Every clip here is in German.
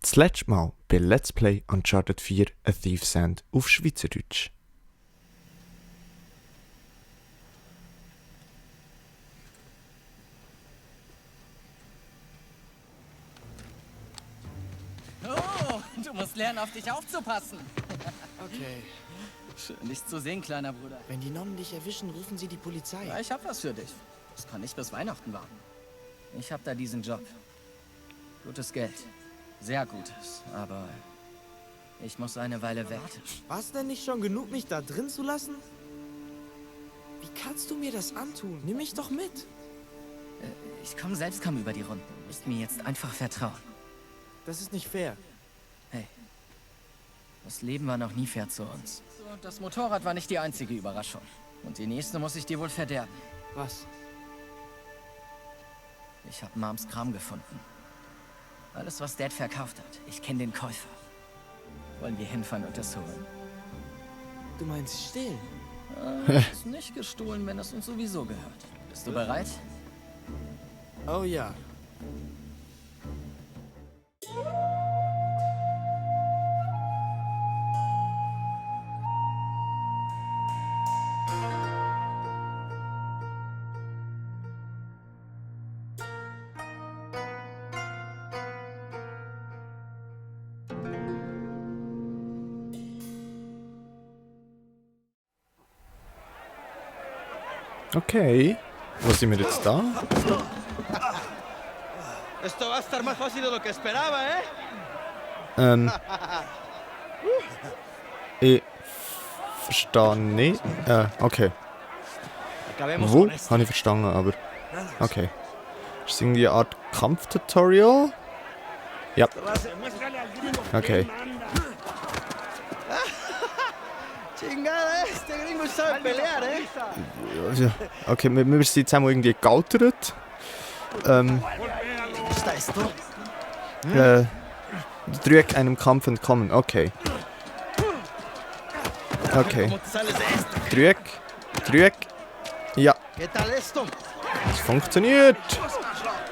Das letzte Mal bei Let's Play Uncharted 4 A Thief's End auf Schweizerdeutsch. Oh, du musst lernen, auf dich aufzupassen. Okay. Schön, dich zu sehen, kleiner Bruder. Wenn die Nonnen dich erwischen, rufen sie die Polizei. Ja, ich hab was für dich. Das kann nicht bis Weihnachten warten. Ich hab da diesen Job. Gutes Geld. Sehr gutes, aber ich muss eine Weile warten. War es denn nicht schon genug, mich da drin zu lassen? Wie kannst du mir das antun? Nimm mich doch mit. Ich komme selbst kaum über die Runden. Du musst mir jetzt einfach vertrauen. Das ist nicht fair. Hey, das Leben war noch nie fair zu uns. Und das Motorrad war nicht die einzige Überraschung. Und die nächste muss ich dir wohl verderben. Was? Ich habe Moms Kram gefunden. Alles, was Dad verkauft hat. Ich kenne den Käufer. Wollen wir hinfahren und das holen? Du meinst stehlen? Ist nicht gestohlen, wenn es uns sowieso gehört. Bist du bereit? Oh ja. Okay, wo sind wir jetzt da? Esto va a estar más fácil de lo que esperaba, ¿eh? Ich verstehe nicht. Okay. Acabemos Wo? con esto. Habe ich verstanden, aber... Okay. Ist das irgendwie eine Art Kampftutorial? Ja. Okay. Chingada, este gringo sabe pelear, ¿eh? Ja, okay, wir sind jetzt einmal irgendwie gealtert. Está esto. Drück einem Kampf entkommen. Okay. Okay. ¿Cómo te sales de esto? Drück. Ja, ¿Qué tal esto? es funktioniert.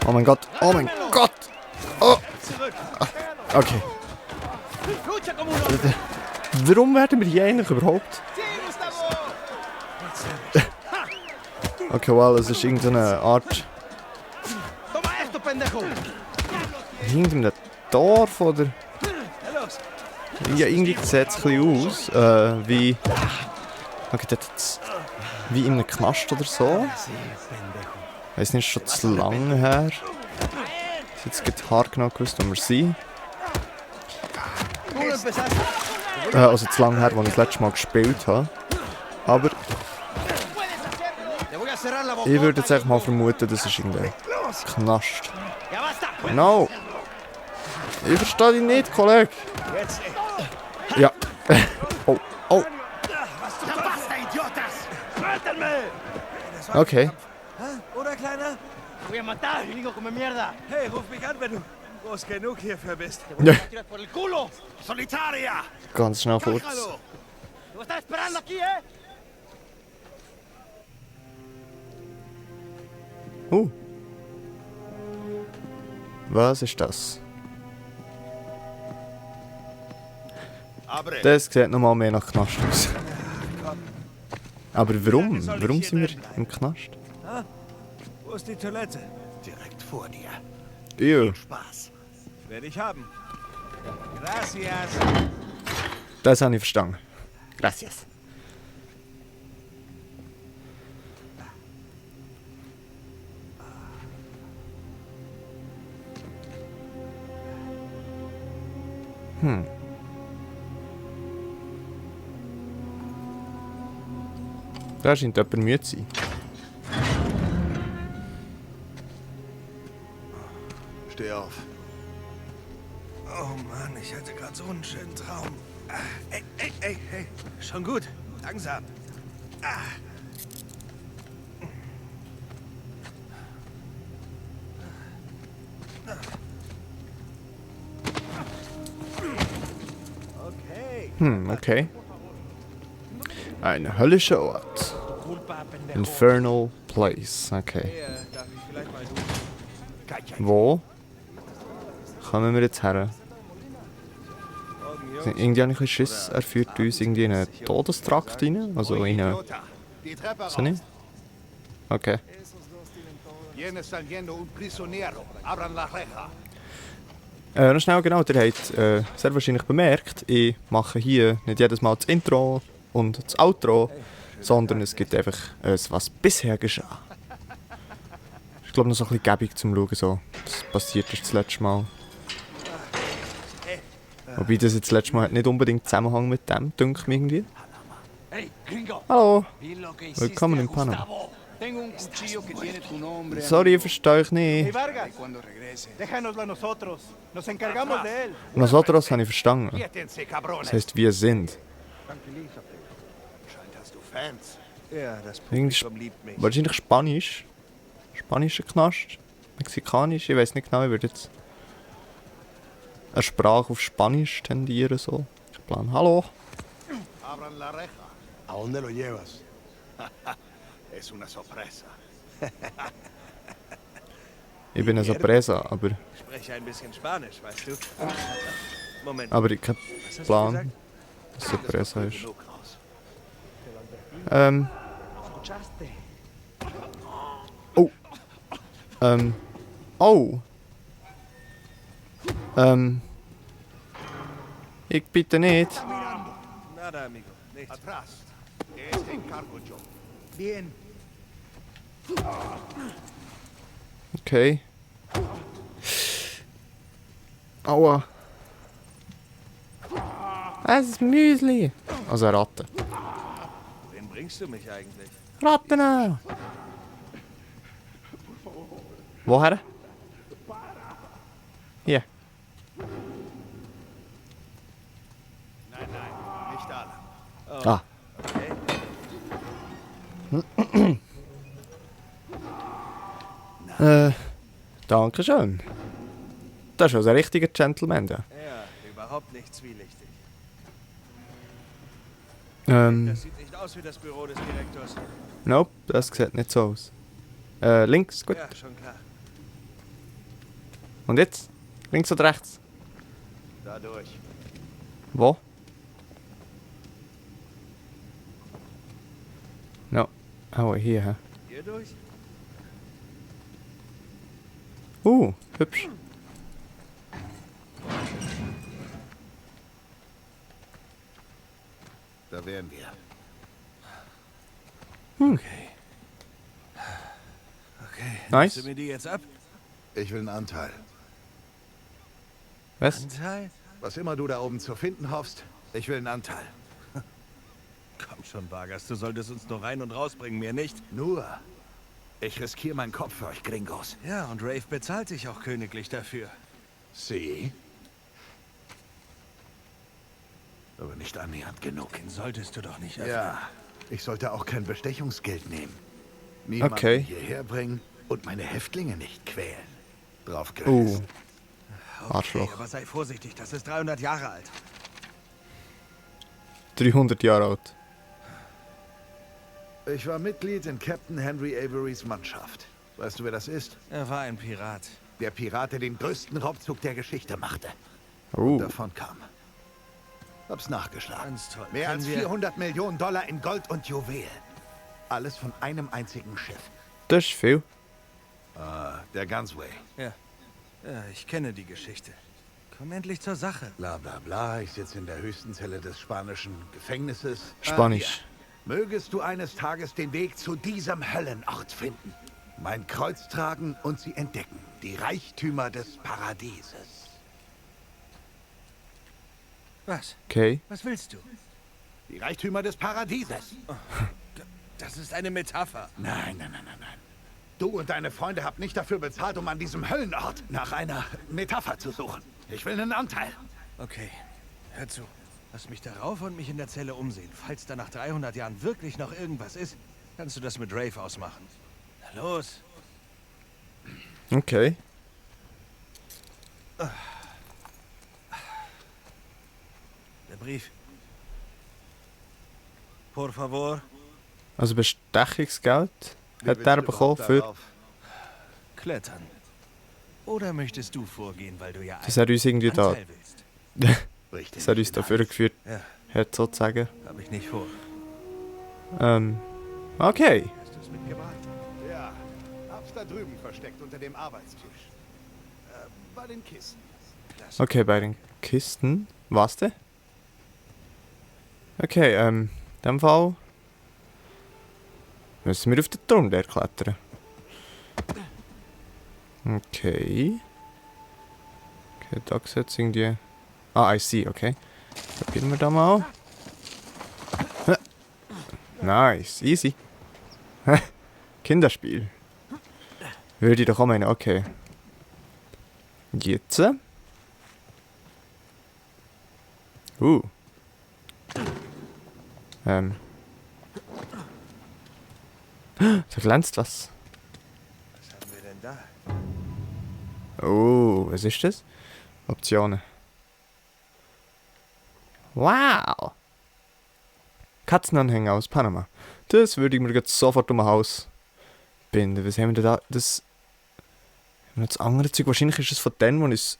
Oh mein Gott. Oh mein Gott. Oh. Okay. Lucha como un hombre. Warum werden wir hier eigentlich überhaupt? Sí, Gustavo. Okay, well, es ist irgendeine Art... Toma esto, pendejo. Irgendein Dorf oder... Los. Ja, irgendwie sieht es ein bisschen aus, wie... Okay, das wie in einem Knast oder so. Ich weiß nicht, ist schon zu lange her. Ich habe jetzt gerade haargenau gewusst, wo wir sind. Tú lo empezaste. Also zu lange her, als ich das letzte Mal gespielt habe. Aber Te voy a cerrar la boca. ich würde jetzt einfach mal vermuten, das ist irgendein Knast. Ya basta. No! Ich verstehe dich nicht, Kollege! Jetzt. Ja. Oh. Ya basta, idiotas. Suéltenme. Okay. Oder, Kleiner? Te voy a matar, gringo come mierda. Hey, ruf mich an, wenn du groß genug hierfür bist. Ja. Tiras por el culo. Solitaria. Ganz schnell kurz. Déjalo. Te voy a estar esperando aquí, ¿eh? Was ist das? Abre. Das sieht nochmal mehr nach Knast aus. Aber warum? Warum sind wir im Knast? Wo ist die Toilette? Direkt vor dir. Ja, Spaß. Werde ich haben. Gracias. das habe ich verstanden. Gracias. Da scheint jemand müde zu sein. Steh auf. Oh Mann, ich hatte gerade so einen schönen Traum. Hey. Schon gut. Langsam. Okay. Okay. Ein höllischer Ort. Infernal Place. Okay. Hey, darf ich vielleicht mal duschen? Wo kommen wir jetzt her? Irgendwie habe ich ein bisschen Schiss, er führt uns irgendwie in einen Todestrakt rein. Also in einen... Die Treppe So nicht? Okay. Viene saliendo un prisionero. Abran la reja. Noch schnell genau, ihr habt sehr wahrscheinlich bemerkt, ich mache hier nicht jedes Mal das Intro und das Outro, sondern es gibt einfach was bisher geschah. Ich glaube noch so ein bisschen gäbig zum Schauen, so, was passiert ist das letzte Mal. Wobei das jetzt das letzte Mal hat nicht unbedingt Zusammenhang mit dem, denke ich mir irgendwie. Hey, gringo, Hallo, vi lo que willkommen in hiciste a Panama. Gustavo. Tengo un cuchillo que tiene tu nombre. Sorry, ich verstehe euch nicht. Vargas, Cuando regreses. déjanoslo a nosotros. Nos encargamos de él. Nosotros habe ich verstanden. Quietense, cabrones. Das heisst, wir sind. Scheint, hast du Fans. Ja, das Irgendwie Publikum liebt mich. wahrscheinlich Spanisch. Spanischer Knast. Mexikanisch, ich weiß nicht genau, ich würde jetzt eine Sprache auf Spanisch tendieren, so. Ich plane, hallo. Abran la reja. ¿A dónde lo llevas? Es una sorpresa. Ich bin eine Sorpresa, aber Ich spreche ein bisschen Spanisch, weißt du? Moment. ich habe was hast du Plan, gesagt? was Sorpresa ist. Genug raus. Oh. Oh. Ich bitte nicht. Nada, amigo. Nichts. Atrás. Este encargo yo. Bien. Okay. Aua. Es ist Müsli. Also Ratten. Wen bringst du mich eigentlich? Ratten! Woher? Hier. Nein, nein, nicht alle. Ah. Danke schön. Das ist also ein richtiger Gentleman, ja. Ja, überhaupt nicht zwielichtig. Ähm, Das sieht nicht aus wie das Büro des Direktors. nope, das sieht nicht so aus. Links, gut. Ja, schon klar. Und jetzt? Links oder rechts? Dadurch. Wo? No. Oh, hier, hä? Hier durch? Hübsch. Da wären wir. Okay. Okay. Nice. Nimmst du mir die jetzt ab? Ich will einen Anteil. Was? Anteil? Was immer du da oben zu finden hoffst, ich will einen Anteil. Komm schon, Vargas, du solltest uns nur rein und rausbringen, mir nicht. Nur, ich riskiere meinen Kopf für euch Gringos. Ja, und Rafe bezahlt dich auch königlich dafür. Sie? Aber nicht annähernd genug. Den solltest du doch nicht öffnen. Ja, ich sollte auch kein Bestechungsgeld nehmen. Niemanden Okay. hierher bringen und meine Häftlinge nicht quälen. Drauf geschissen. Arschloch. Aber sei vorsichtig, das ist 300 Jahre alt. 300 Jahre alt. Ich war Mitglied in Captain Henry Averys Mannschaft. Weißt du, wer das ist? Er war ein Pirat. Der Pirat, der den größten Raubzug der Geschichte machte. Oh. Davon kam. Hab's nachgeschlagen. Ganz toll. Mehr als Können wir- 400 Millionen Dollar in Gold und Juwelen. Alles von einem einzigen Schiff. Das ist viel. Der Gunsway. Ja, ich kenne die Geschichte. Komm endlich zur Sache. Bla bla bla. Ich sitze in der höchsten Zelle des spanischen Gefängnisses. Spanisch. Mögest du eines Tages den Weg zu diesem Höllenort finden. Mein Kreuz tragen und sie entdecken. Die Reichtümer des Paradieses. Was? Okay. Was willst du? Die Reichtümer des Paradieses. Das ist eine Metapher. Nein, nein, nein, nein, nein. Du und deine Freunde habt nicht dafür bezahlt, um an diesem Höllenort nach einer Metapher zu suchen. Ich will einen Anteil. Okay, hör zu. Lass mich darauf und mich in der Zelle umsehen. Falls da nach 300 Jahren wirklich noch irgendwas ist, kannst du das mit Rafe ausmachen. Na los. Okay. Der Brief. Por favor. Also Bestechungsgeld Wie hat willst er du bekommen überhaupt für, darauf? Klettern. Oder möchtest du vorgehen, weil du ja dass er uns irgendwie da Anteil willst? Sprich dir dass er nicht uns in dafür Hals. geführt Ja. hat, sozusagen. Habe ich nicht vor. Okay. Hast du es mitgebracht? Ja, hab's da drüben versteckt unter dem Arbeitstisch. Bei den Kisten. Okay, bei den Kisten. Was denn? Okay, in dem Fall müssen wir auf den Turm der klettern. Okay. Okay, da sieht es irgendwie... Ah, I see, okay. Probieren wir da mal. Nice, easy. Kinderspiel. Würde ich doch auch meinen, okay. Jetzt. Da glänzt was. Was haben wir denn da? Oh, was ist das? Optionen. Wow! Katzenanhänger aus Panama. Das würde ich mir jetzt sofort um ein Haus binden. Was haben wir denn da? Das. Haben wir das andere Zeug? Wahrscheinlich ist es von denen, wo ich es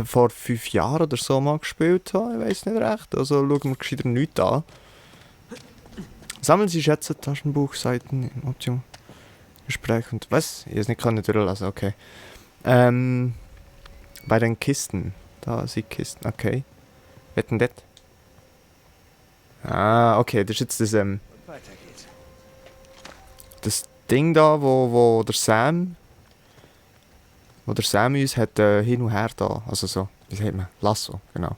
vor 5 Jahren oder so mal gespielt habe. Ich weiß nicht recht. Also schauen wir gescheiter nichts an. Sammeln Sie Schätze, Taschenbuchseiten im Option. Gespräch und was? Ich es nicht kann nicht durchlesen, okay. Bei den Kisten. Da sind Kisten, okay. Was denn das? Ah, okay, das ist jetzt das, Und weiter geht's. das Ding da, wo der Sam uns hat hin und her da. Also so, wie sagt man? Lasso, genau.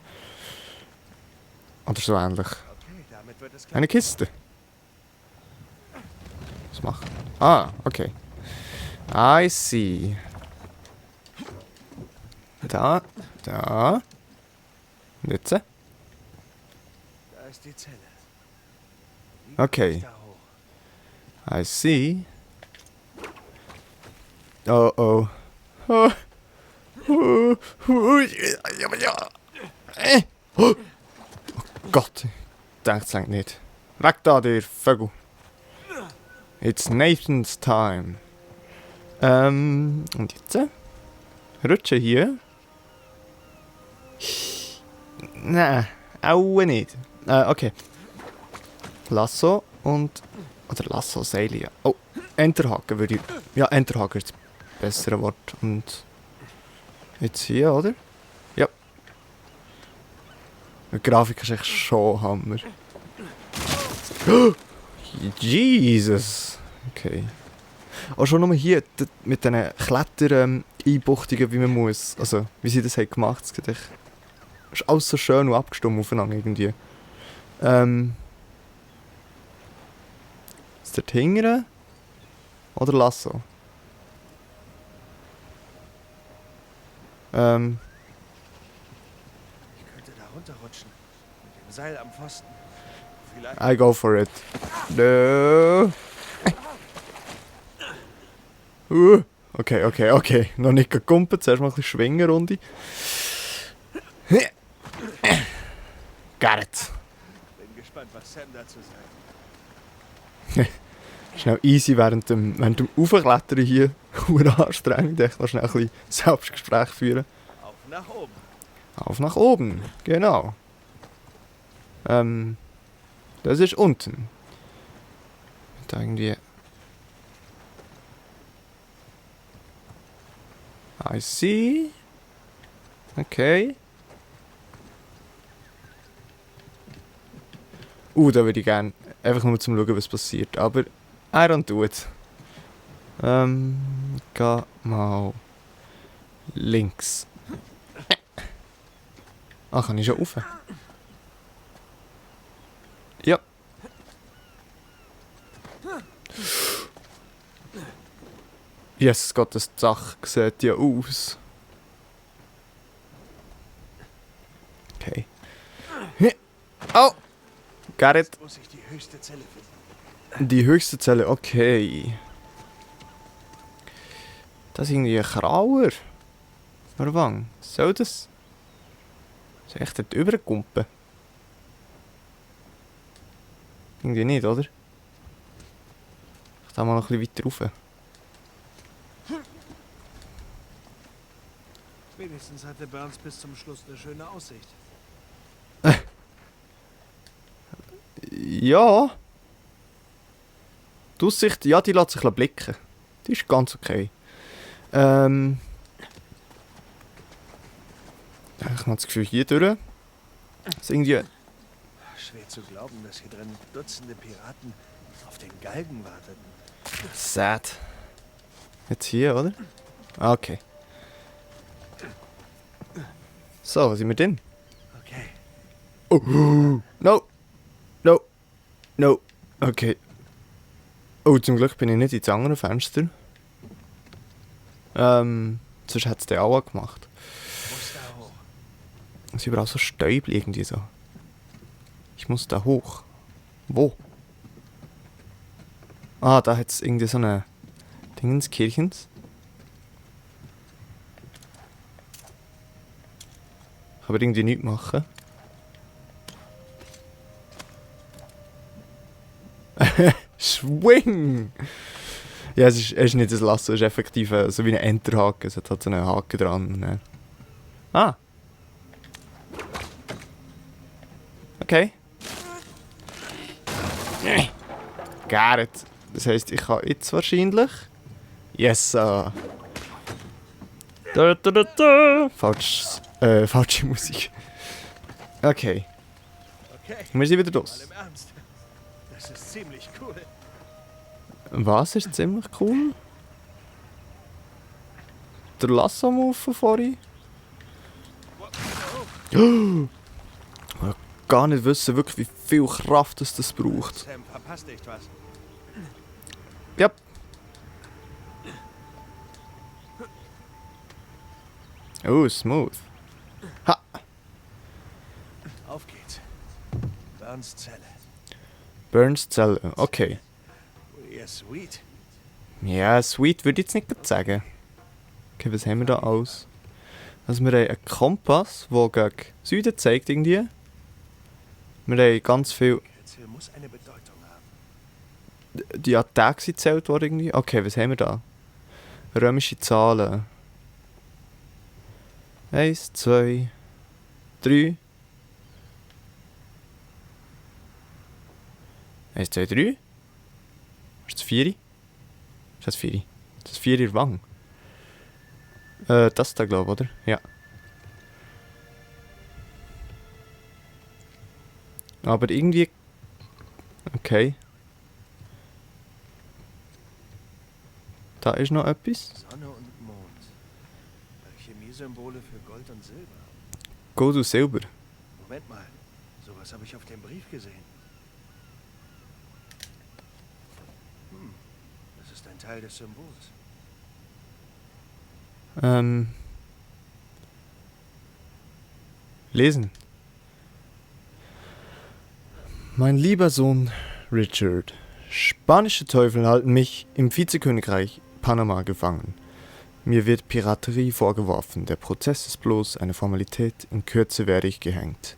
Oder so ähnlich. Okay, damit wird es klar. Eine Kiste. Was machen? Ah, okay. I see. Da. Und jetzt? Da ist die Zelle. Wie Okay. geht's da hoch? I see. Oh oh. Oh. Oh. Oh Gott. Denkt's eigentlich nicht. Weg da, der Vögel. It's Nathan's time. Und jetzt? Rutsche hier. Nein, auch nicht. Okay. Lasso und... Oder Lasso, Seile, ja. Oh, Enterhaken würde ich... Ja, Enterhaken ist das bessere Wort. Und... Jetzt hier, oder? Ja. Die Grafik ist echt schon Hammer. Jesus! Okay. Auch schon nur hier mit diesen Kletter-Einbuchtungen, wie man muss. Also, wie sie das haben gemacht haben. Es ist alles so schön und abgestimmt aufeinander irgendwie. Ist dort hinten? Oder Lasso? Ich könnte da runterrutschen. Mit dem Seil am Pfosten. Vielleicht. I go for it. No. Okay. Noch nicht gekumpelt. Zuerst mal ein bisschen Schwingerrunde. Got it. Bin gespannt, was Sam dazu sagt. Schnell easy während dem Aufklettern hier. Hure anstrengend. Ich noch schnell ein bisschen Selbstgespräch führen. Auf nach oben. Auf nach oben. Genau. Das ist unten. Da irgendwie... I see. Okay. Da würde ich gerne einfach nur zum Schauen, was passiert. Aber I don't do it. Geh mal links. Ah, kann ich schon rauf? Ja. Jesus Gott, das Dach sieht ja aus. Okay. Oh! Got it. Jetzt muss ich die höchste Zelle finden. Die höchste Zelle, okay. Das ist irgendwie ein Krauer. Verwang. Soll das? Soll ich dort überkumpen? Irgendwie nicht, oder? Ich da mal noch ein bisschen weiter rauf. Wenigstens hatte Burns bis zum Schluss eine schöne Aussicht. Ja. Die Aussicht, ja, die lässt sich blicken. Die ist ganz okay. Ich habe das Gefühl, hier durch. Ist irgendwie... Schwer zu glauben, dass hier drin Dutzende Piraten auf den Galgen warteten. Sad. Jetzt hier, oder? Ah, okay. So, was sind wir denn? Okay. Oh, no. No. No. Okay. Oh, zum Glück bin ich nicht ins andere Fenster. Sonst hätte es den auch gemacht. Muss da hoch. Es sind überall so Stäubchen irgendwie so. Ich muss da hoch. Wo? Ah, da hat es irgendwie so eine Dingenskirchens. Ich kann aber irgendwie nichts machen. Swing! Ja, es ist nicht ein Lasso, es ist effektiv so wie ein Enterhaken. Es hat halt so einen Haken dran. Ne? Ah! Okay. Got it. Das heisst, ich kann jetzt wahrscheinlich... Yes, Da, da, da, da. Falsche Musik. Okay. Okay. Wir sind wieder Mal los. im Ernst. Das ist ziemlich cool. Was ist ziemlich cool? Der Lasso-Move von vorhin? Ich gar nicht wissen, wirklich, wie viel Kraft das braucht. Sam, verpasst echt was. Ja. Oh, smooth. Ha! Auf geht's. Burns Zelle. Burns Zelle, okay. Oh, ja, sweet. Ja, sweet würde ich jetzt nicht gerade sagen. Okay, was haben wir da aus? Also wir haben einen Kompass, der gegen Süden zeigt irgendwie. Wir haben ganz viel... Kürzel muss eine Bedeutung haben. Die Attacke zählt worden irgendwie. Okay, was haben wir da? Römische Zahlen. 1, 2, 3. 1, 2, 3. Ist das 4? Ist das 4? Das ist 4 in der Wange. Das da, glaube ich, oder? Ja. Aber irgendwie... Okay. Da ist noch etwas. Sonne und Mond. Chemiesymbole für Gold und Silber. Gold und Silber. Moment mal. Sowas habe ich auf dem Brief gesehen. Das ist ein Teil des Symbols. Lesen. Mein lieber Sohn Richard, spanische Teufel halten mich im Vizekönigreich Panama gefangen. Mir wird Piraterie vorgeworfen. Der Prozess ist bloß eine Formalität. In Kürze werde ich gehängt.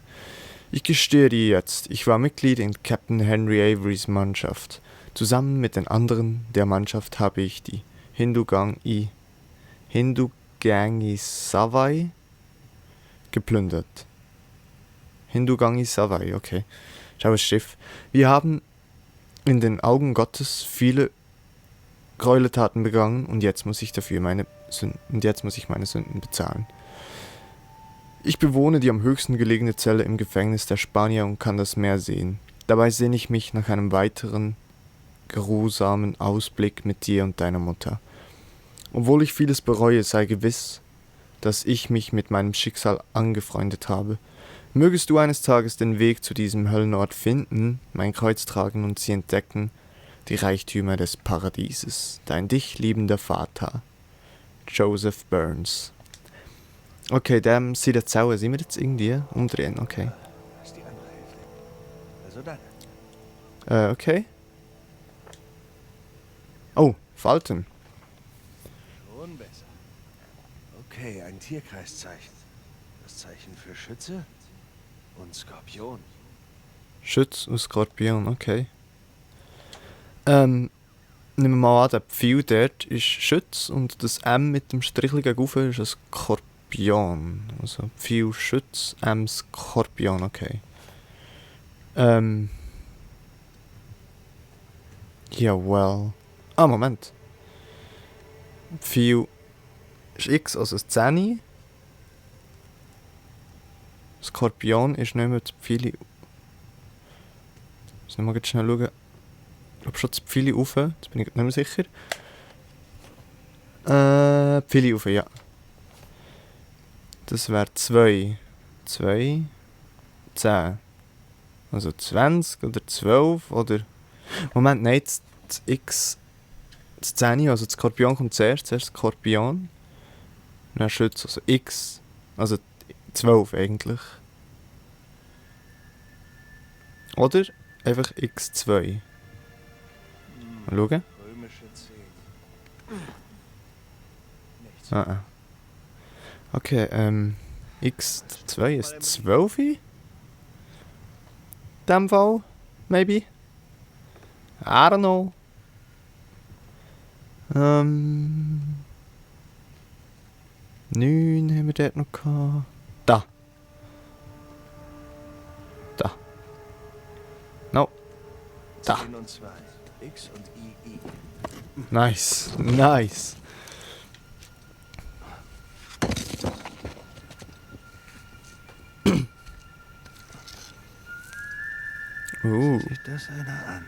Ich gestehe dir jetzt, ich war Mitglied in Captain Henry Averys Mannschaft. Zusammen mit den anderen der Mannschaft habe ich die Hindugangi Savai geplündert. Hindugangi Savai, okay. Schau, das Schiff. Wir haben in den Augen Gottes viele Gräueltaten begangen und jetzt muss ich meine Sünden bezahlen. Ich bewohne die am höchsten gelegene Zelle im Gefängnis der Spanier und kann das Meer sehen. Dabei sehne ich mich nach einem weiteren geruhsamen Ausblick mit dir und deiner Mutter. Obwohl ich vieles bereue, sei gewiss, dass ich mich mit meinem Schicksal angefreundet habe. Mögest du eines Tages den Weg zu diesem Höllenort finden, mein Kreuz tragen und sie entdecken, die Reichtümer des Paradieses. Dein dich liebender Vater, Joseph Burns. Okay, dem sind der Zauber. Sind wir jetzt irgendwie umdrehen? Okay. Das ist die andere Hälfte. Also dann. Okay. Oh, Falten. Schon besser. Okay, ein Tierkreiszeichen. Das Zeichen für Schütze und Skorpion. Schütz und Skorpion, okay. Nehmen wir mal an, der Pfeil dort ist Schütz und das M mit dem strichligen Gufe ist ein Skorpion. Also Pfeil, Schütz, Skorpion, okay. Jawohl. Ah, Moment. Pfeil ist X, also ein 10. Skorpion ist nicht mehr das Pfeil. Ich muss mal schnell schauen. Ich glaube schon das Pfeil rauf. Jetzt bin ich nicht mehr sicher. Pfeil rauf, ja. Das wäre 2. 2. 10. Also 20 oder 12 oder... Moment, nein, das X... Das 10, also das Skorpion kommt zuerst Skorpion. Dann Schütz, also X. Also 12 eigentlich. Oder einfach X2. Mal schauen. Römische 10. Ah. Okay, X2 ist 12. In dem Fall, maybe. I don't know. 9 haben wir dort noch gehabt. Da. Da. No. Da. 10 und 2. X und I. Nice. Nice. Sieht das einer an?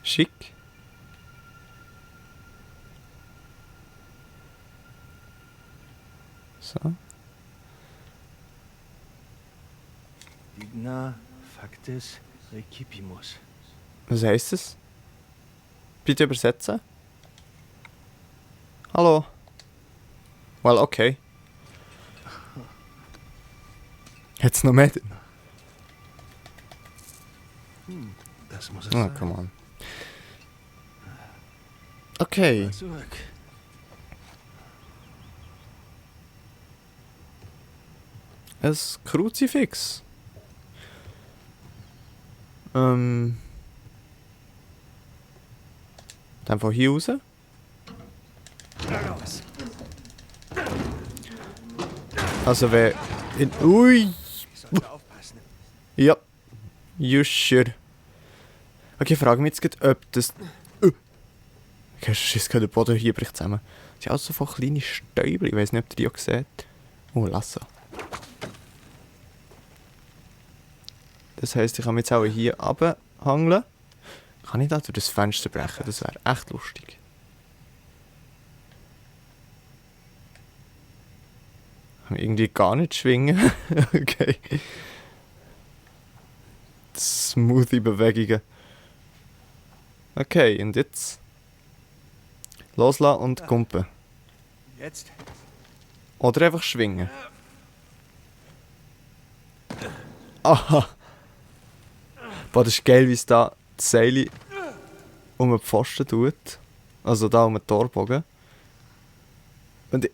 Schick. So. Digna factis recipimus. Was heisst es? Bitte übersetzen. Hallo. Well, okay. Jetzt noch mehr? Das muss es Ah, sein. come on. Okay. Zurück. Ein Kruzifix. Dann von hier raus. Also wenn... Ui! Ich sollte aufpassen. Ja. You should. Okay, frage mich jetzt gerade, ob das... Okay, sonst geht der Boden hier bricht zusammen. Das sind alles so von kleinen Stäubchen. Ich weiß nicht, ob ihr die auch seht. Oh, lassen. Das heisst, ich kann mich jetzt auch hier runterhangeln. Kann ich da durch das Fenster brechen? Das wäre echt lustig. Kann ich irgendwie gar nicht schwingen. Okay. Smoothie Bewegungen. Okay, und jetzt? Loslassen und kumpen. Jetzt? Oder einfach schwingen. Aha! Boah, das ist geil, wie es da die Seile um den Pfosten tut. Also da um den Torbogen. Und ich...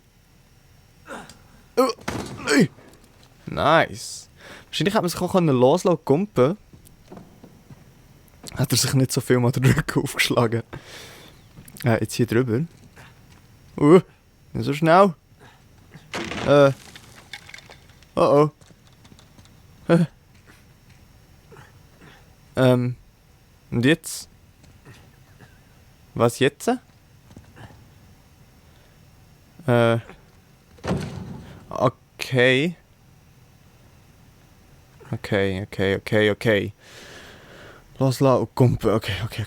Nice! Wahrscheinlich hätte man sich auch loslassen und kumpen. Hat er sich nicht so viel mal den Rücken aufgeschlagen. Jetzt hier drüber. Nicht so schnell. Oh. Und jetzt? Was jetzt? Okay. Okay. Loslassen und kumpen. Okay.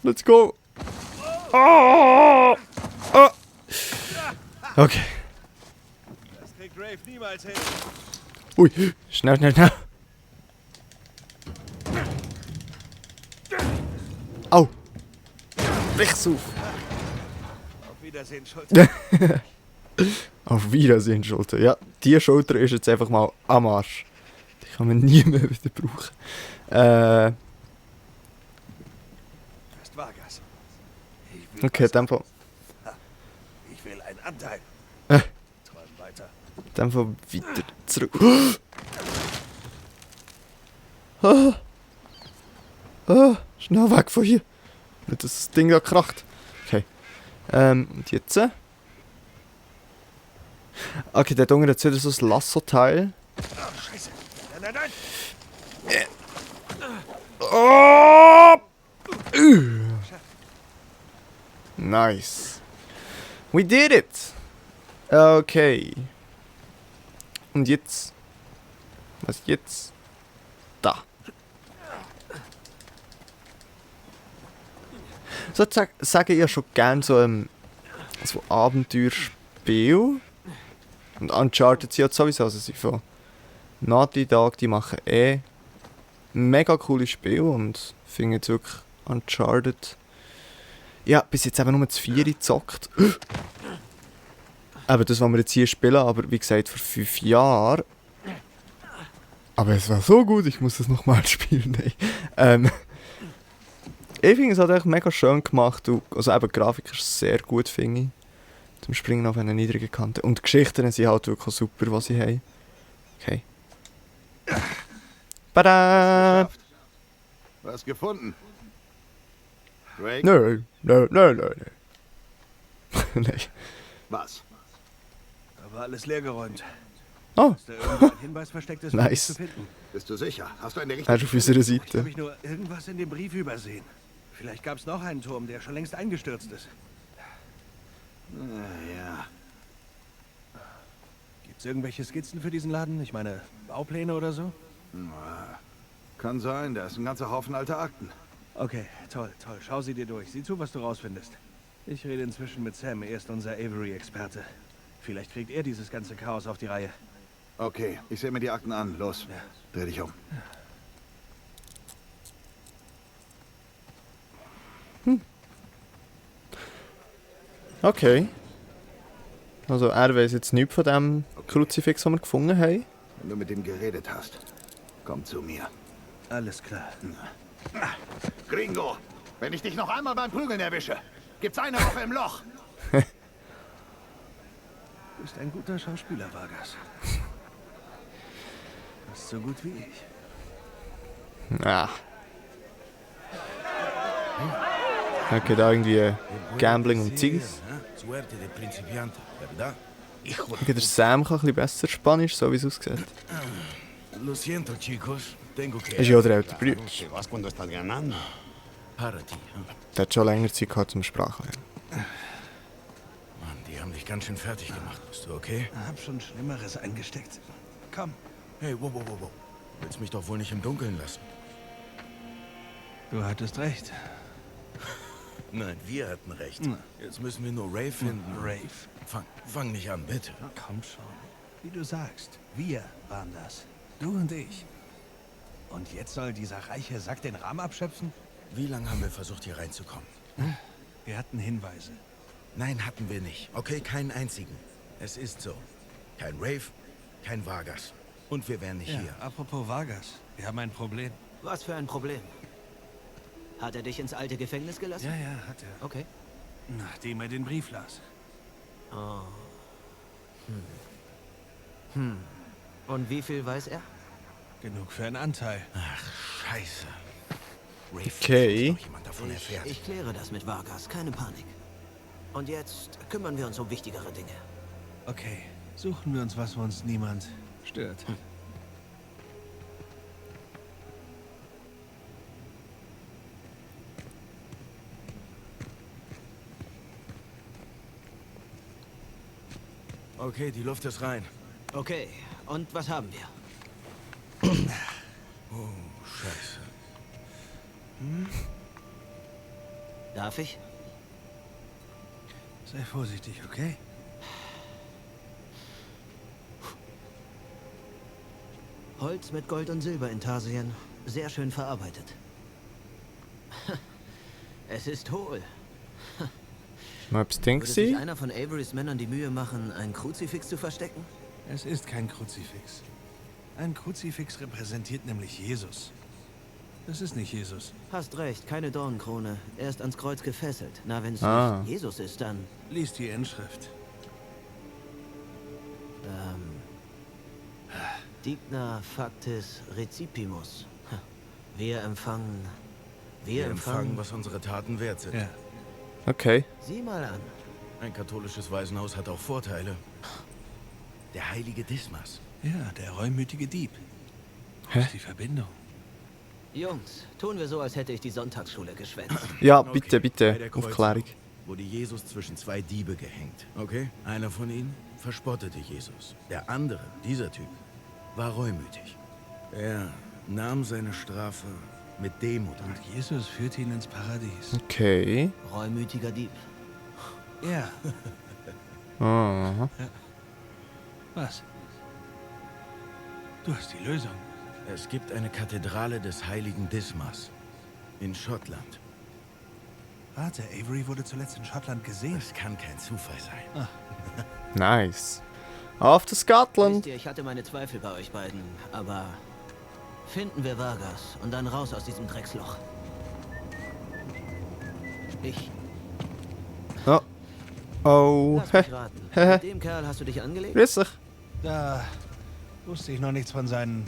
Let's go. Oh. Okay. Das kriegt Rave niemals hin. Ui, schnell. Au. Licht's auf. Auf Wiedersehen, Schulter. Auf Wiedersehen, Schulter. Ja, die Schulter ist jetzt einfach mal am Arsch. Die kann man nie mehr wieder brauchen. Das ist Vargas. Ich will Okay, was. dann Fall. Ich will einen Anteil. Äh. Träum weiter. Dann Fall weiter zurück. Schnell weg von hier. Nicht, dass das Ding da kracht. Und jetzt? Okay, der Dunge hat wieder so ein Lasso-Teil. Oh, Scheiße. Nein, nein, nein. Oh! Nice. We did it! Okay. Und jetzt? Was jetzt? Da. So sage ich ja schon gerne so Abenteuerspiel. Und Uncharted sind ja sowieso, also sie von Naughty Dog, die machen mega cooles Spiel und finde jetzt wirklich Uncharted. Ja, bis jetzt eben nur das 4 gezockt. Eben das, was wir jetzt hier spielen, aber wie gesagt, vor 5 Jahren. Aber es war so gut, ich muss es nochmal spielen. Nein. Ich finde, es hat echt mega schön gemacht. Also eben, die Grafik ist sehr gut, finde ich. Zum Springen auf einer niedrigen Kante. Und die Geschichten sind halt wirklich super, was sie haben. Okay. Tada! Was gefunden? Drake? Nö. Nein. Was? Da war alles leergeräumt. Oh, Ist da irgendwo ein Hinweis versteckt ist, Nice. zu finden? Bist du sicher? Hast du eine er ist richtige... auf unserer Habe Seite. ich nur irgendwas in dem Brief übersehen? Vielleicht gab es noch einen Turm, der schon längst eingestürzt ist. Ja. Gibt es irgendwelche Skizzen für diesen Laden? Ich meine, Baupläne oder so? Kann sein, da ist ein ganzer Haufen alter Akten. Okay, toll. Schau sie dir durch. Sieh zu, was du rausfindest. Ich rede inzwischen mit Sam. Er ist unser Avery-Experte. Vielleicht kriegt er dieses ganze Chaos auf die Reihe. Okay, ich sehe mir die Akten an. Los, Ja. dreh dich um. Okay. Also er weiss jetzt nichts von dem Kruzifix, das wir gefunden haben. Wenn du mit ihm geredet hast, komm zu mir. Alles klar. Gringo, wenn ich dich noch einmal beim Prügeln erwische, gibt's eine Woche im Loch. Du bist ein guter Schauspieler, Vargas. Fast so gut wie ich. Ah. Okay, da irgendwie Gambling und Zeugs. Suerte de principiante, ¿verdad? Okay, der Sam kann ein bisschen besser Spanisch, so wie es aussieht. Lo siento, chicos. Tengo que... Ist ja auch der ältere Bruder. Te vas cuando estás ganando. Para ti. Der hat schon länger Zeit gehabt zum Sprachlernen. Mann, die haben dich ganz schön fertig gemacht. Bist du okay? Hab schon Schlimmeres eingesteckt. Komm, Hey, wow. Willst mich doch wohl nicht im Dunkeln lassen? du hattest recht. Nein, wir hatten recht. Jetzt müssen wir nur Ray finden. Rafe. Fang nicht an, bitte. Komm schon. Wie du sagst, wir waren das. Du und ich. Und jetzt soll dieser reiche Sack den Rahmen abschöpfen? Wie lange haben wir versucht, hier reinzukommen? Wir hatten Hinweise. Nein, hatten wir nicht. Okay, keinen einzigen. Es ist so. Kein Rave, kein Vargas. Und wir wären nicht hier. Apropos Vargas, wir haben ein Problem. Was für ein Problem? Hat er dich ins alte Gefängnis gelassen? Ja, hat er. Okay. Nachdem er den Brief las. Oh. Und wie viel weiß er? Genug für einen Anteil. Ach, scheiße. Rave, Okay. dass noch jemand davon erfährt. Ich kläre das mit Vargas, keine Panik. Und jetzt kümmern wir uns um wichtigere Dinge. Okay, suchen wir uns was, wo uns niemand stört. Okay, die Luft ist rein. Okay, und was haben wir? Oh, scheiße. Darf ich? Sei vorsichtig, okay? Holz mit Gold und Silberintarsien. Sehr schön verarbeitet. Es ist hohl. Mal etwas Ding Würde sich sein. einer von Averys Männern die Mühe machen, ein Kruzifix zu verstecken? Es ist kein Kruzifix. Ein Kruzifix repräsentiert nämlich Jesus. Das ist nicht Jesus. Hast recht, keine Dornenkrone. Er ist ans Kreuz gefesselt. Na, wenn es Ah. nicht Jesus ist, dann... Lies die Inschrift. Digna factis recipimus. Wir empfangen... Wir empfangen, was unsere Taten wert sind. Ja. Okay. Sieh mal an. Ein katholisches Waisenhaus hat auch Vorteile. Der heilige Dismas. Ja, der reumütige Dieb. Hä? Was ist die Verbindung? Jungs, tun wir so, als hätte ich die Sonntagsschule geschwänzt. Ja, Okay, bitte, bei bitte. der Kreuzung Aufklärung. wurde Jesus zwischen zwei Diebe gehängt. Okay? Einer von ihnen verspottete Jesus. Der andere, dieser Typ, war reumütig. Er nahm seine Strafe mit Demut an. Und Jesus führte ihn ins Paradies. Okay. Reumütiger Dieb. Ja, Aha. was? Du hast die Lösung. Es gibt eine Kathedrale des heiligen Dismas in Schottland. Warte, Avery wurde zuletzt in Schottland gesehen. Das kann kein Zufall sein. Nice. Auf to Scotland. Wisst ihr, ich hatte meine Zweifel bei euch beiden, aber finden wir Vargas und dann raus aus diesem Drecksloch. Ich. Oh. Oh. Lass mich raten. Mit dem Kerl hast du dich angelegt? Grüß dich. Da wusste ich noch nichts von seinen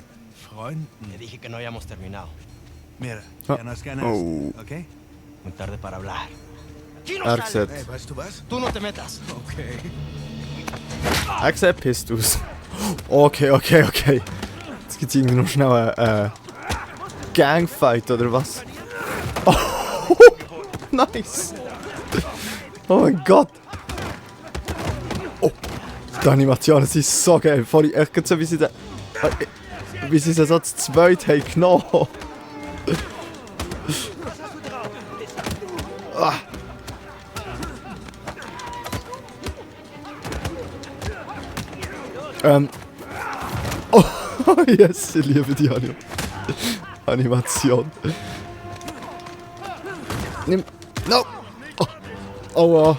Freunden. Le dije que no hayamos terminado. Mira, Oh. ya nos ganas, Oh. ¿ok? Muy tarde para hablar. Aquí no Er sale. gesagt. Hey, weißt du was? Tú no te metas. Okay. Er gesagt, pisst aus. Okay. Jetzt gibt's irgendwie noch schnell einen Gangfight oder was? Oh, nice. Oh mein Gott. Oh, die Animationen sind so geil. Vorhin echt so, wie sie sie so zu zweit haben genommen. Ah. Oh, yes, ich liebe die Animation. Nimm. No! Oh, oh.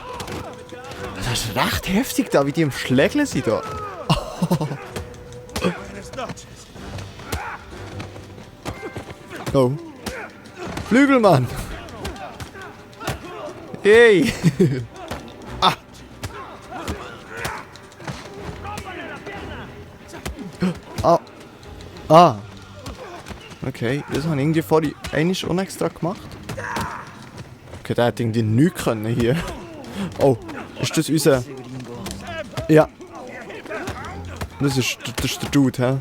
Das ist recht heftig da, wie die im Schlägeln sind da. Oh. Flügelmann! Hey! Ah! Ah! Ah! Okay, das habe ich irgendwie vorhin einmal unextra gemacht. Okay, der hat irgendwie nichts können hier. Oh, ist das unser... Ja. Das ist der Dude, hä?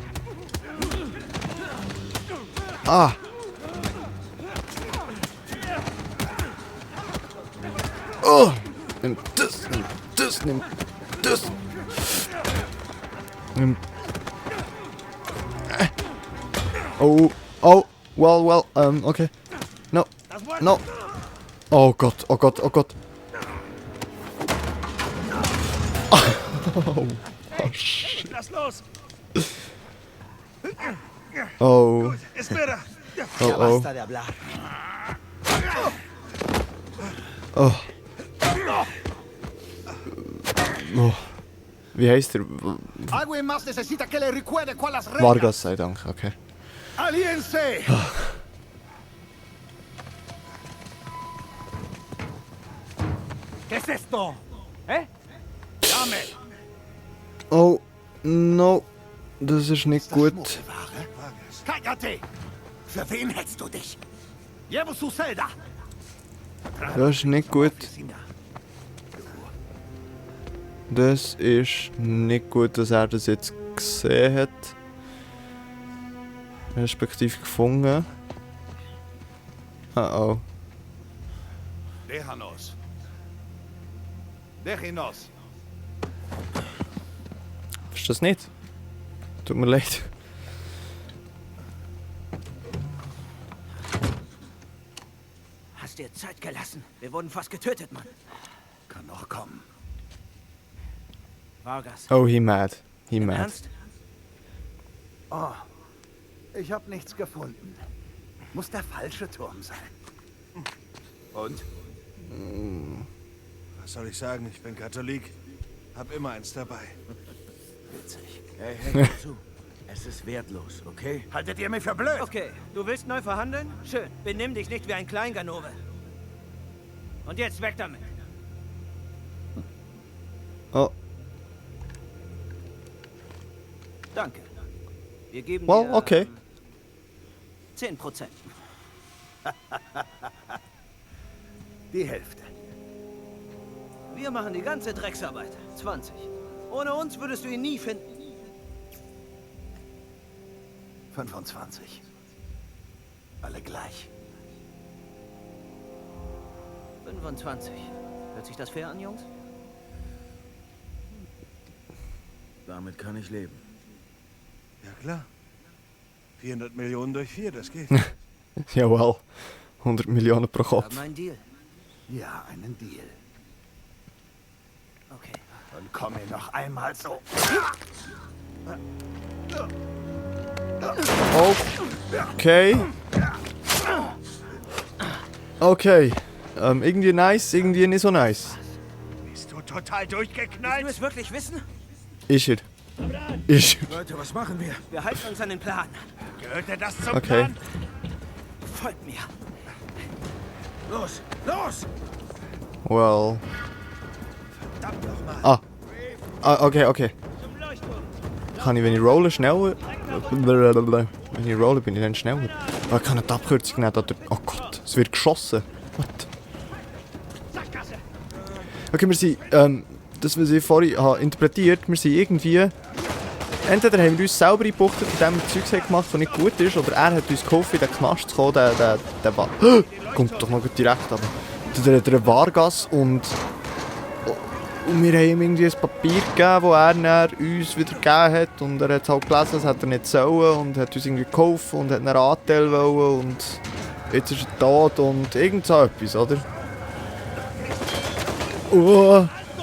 Ah! Oh! Nimm das, nimm das, nimm das. Nimm... Oh, oh, well, okay. No, no. Oh Gott, oh Gott, oh Gott. Oh, oh shit. Lass los! Oh, Espera! oh, oh. Basta de hablar. Oh. Oh. Wie heißt der? Alguien más necesita que le recuerde cuáles reglas. Vargas sei Dank, okay. Aliense! ¿Qué es esto? ¿Eh? Dame. Oh, no. Das ist nicht gut. Schmuggelware? Cállate! Für wen hältst du dich? Llevo su celda! Das ist nicht gut. Das ist nicht gut, dass er das jetzt gesehen hat. Respektive gefunden. Oh. Déjanos. Déjenos. Ist das nicht? Tut mir leid. Hast dir Zeit gelassen. Wir wurden fast getötet, Mann. Kann noch kommen. Vargas. Oh, he mad. He Im mad. Ernst? Oh, ich habe nichts gefunden. Muss der falsche Turm sein. Und? Was soll ich sagen? Ich bin Katholik. Hab immer eins dabei. Witzig. Hey, hör zu. Es ist wertlos, okay? Haltet ihr mich für blöd? Okay, du willst neu verhandeln? Schön. Benimm dich nicht wie ein Kleinganove. Und jetzt weg damit. Oh, Danke. Wir geben well, dir, okay. 10%. Die Hälfte. Wir Wir machen die ganze Drecksarbeit. 20. Ohne uns würdest du ihn nie finden. 25. Alle gleich. 25. Hört sich das fair an, Jungs? Damit kann ich leben. Ja klar. 400 Millionen durch 4, das geht. Jawel. 100 Millionen pro Wir Kopf. haben einen Deal. Ja, einen Deal. Okay. Dann komm mir noch einmal so. Okay. Okay. Irgendwie nice, irgendwie nicht so nice. Bist du total Willst du durchgeknallt? es wirklich wissen? Ist er. Ist er. Leute, was machen wir? Wir halten uns an den Plan. Gehörte das zum Okay. Plan? Folgt mir. Los! Los! Well. Ah. Okay, okay. Kann ich, wenn ich rolle, schneller? Wenn ich rolle, bin ich dann schneller. Aber ich kann nicht die Abkürzung nehmen. Oh Gott, es wird geschossen. What? Okay, wir sind, das, was ich vorhin interpretiert habe, wir sind irgendwie... Entweder haben wir uns selber eingebuchtet, indem wir Zeugs haben gemacht, was nicht gut ist, oder er hat uns geholfen, in den Knast zu kommen, der war... Kommt doch noch direkt aber. Der Vargas und wir haben ihm irgendwie ein Papier gegeben, das er uns wieder gegeben hat. Und er hat es halt gelesen, das hat er nicht sollen und hat uns irgendwie geholfen und hat einen Anteil wollen und jetzt ist er tot und irgend so etwas, oder?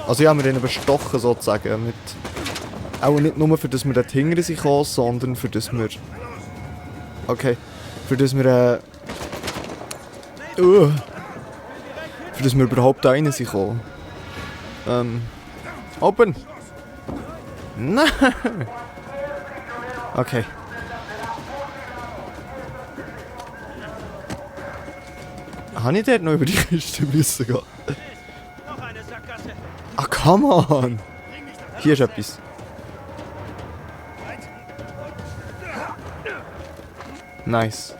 Also ich habe mir ihn bestochen sozusagen. Mit, auch nicht nur für das wir dort hinten sind gekommen, sondern für das wir... Okay. Für das wir... für das wir überhaupt da rein sind gekommen. Open! Nein! Okay. Habe ich dort noch über die Kiste müssen gehen? Ah, come on! Hier ist etwas. Nice.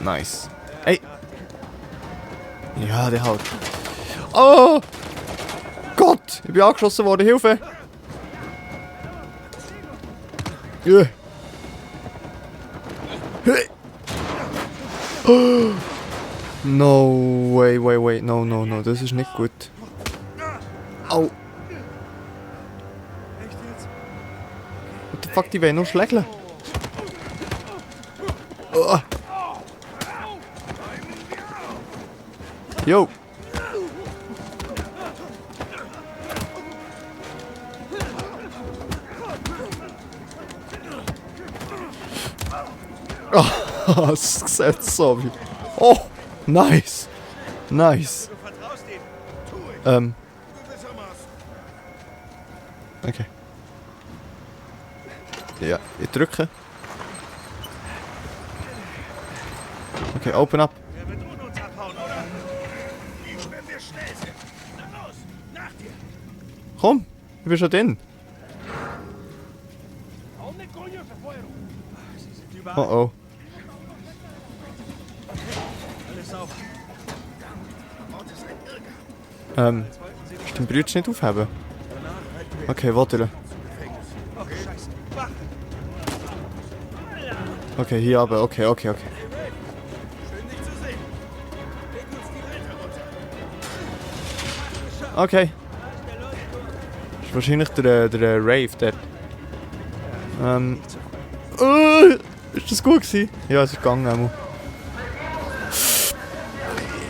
Nice. Ey! Ja, der halt. Oh! Gott! Ich bin angeschossen worden, Hilfe! Yeah. Oh. No, wait, no, das ist nicht gut. Au! What the fuck, die wollen noch schlägeln? Oh. Yo! Oh, es sieht so wie... Oh! Nice! Nice! Okay. Ja, ich drücke. Okay, open up. Komm, ich bin schon drin. Oh oh. Ist dein Brütsch nicht aufheben? Okay, warte. Okay, hier aber, okay. Okay. Das ist wahrscheinlich der Rave dort. Ist das gut gewesen? Ja, es ist gegangen einmal.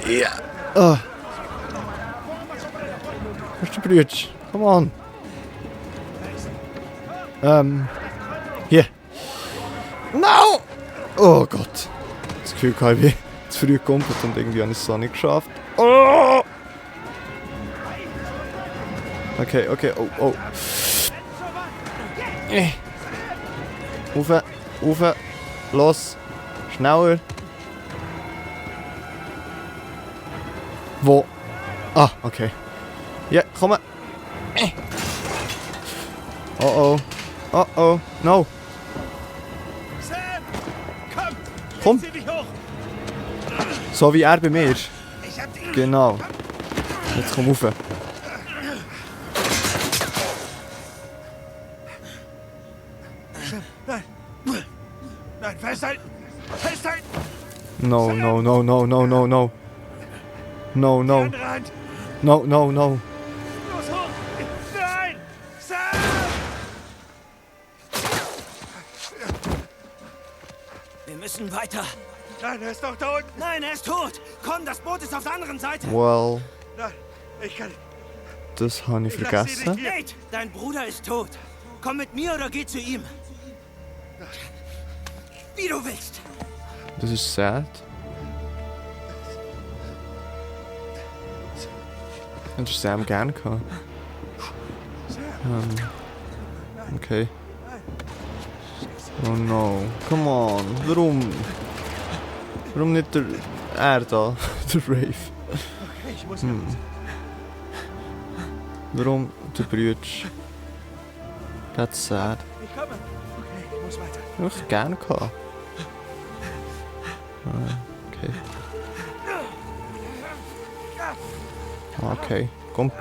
Ja. Oh. Was ist der Brütsch? Come on. Hier. No! Oh Gott. Das Gefühl habe ich zu früh gekommen und irgendwie habe ich es so nicht geschafft. Oh! Okay, oh. Rauf, los, schneller. Wo? Ah, okay. Ja, komm. Oh, no. Sam! Komm. Zieh dich hoch! So wie er bei mir. Ich hab die Genau. Jetzt komm rauf. Nein! Nein, festhalten! Festhalten! No, no, no, no, no, no, no. No, Die no. andere Hand! No, no, no. Los hoch! Nein! Sam! Wir müssen weiter. Nein, er ist doch da unten! Nein, er ist tot. Komm, das Boot ist auf der anderen Seite. Well, Nein, ich kann... das habe ich Ich lass sie vergessen. nicht hier. Nate, dein Bruder ist tot. Komm mit mir oder geh zu ihm. Wie du willst. Das ist sad. Hättest du Sam gern gehabt. Okay. Oh no. Come on. Warum? Warum nicht der... Er da? Der Rave. Okay, ich muss... Warum der Brütsch? That's sad. Ich komme. Okay, ich muss weiter. Ich hätte gerne gehabt. Okay. Okay, komm.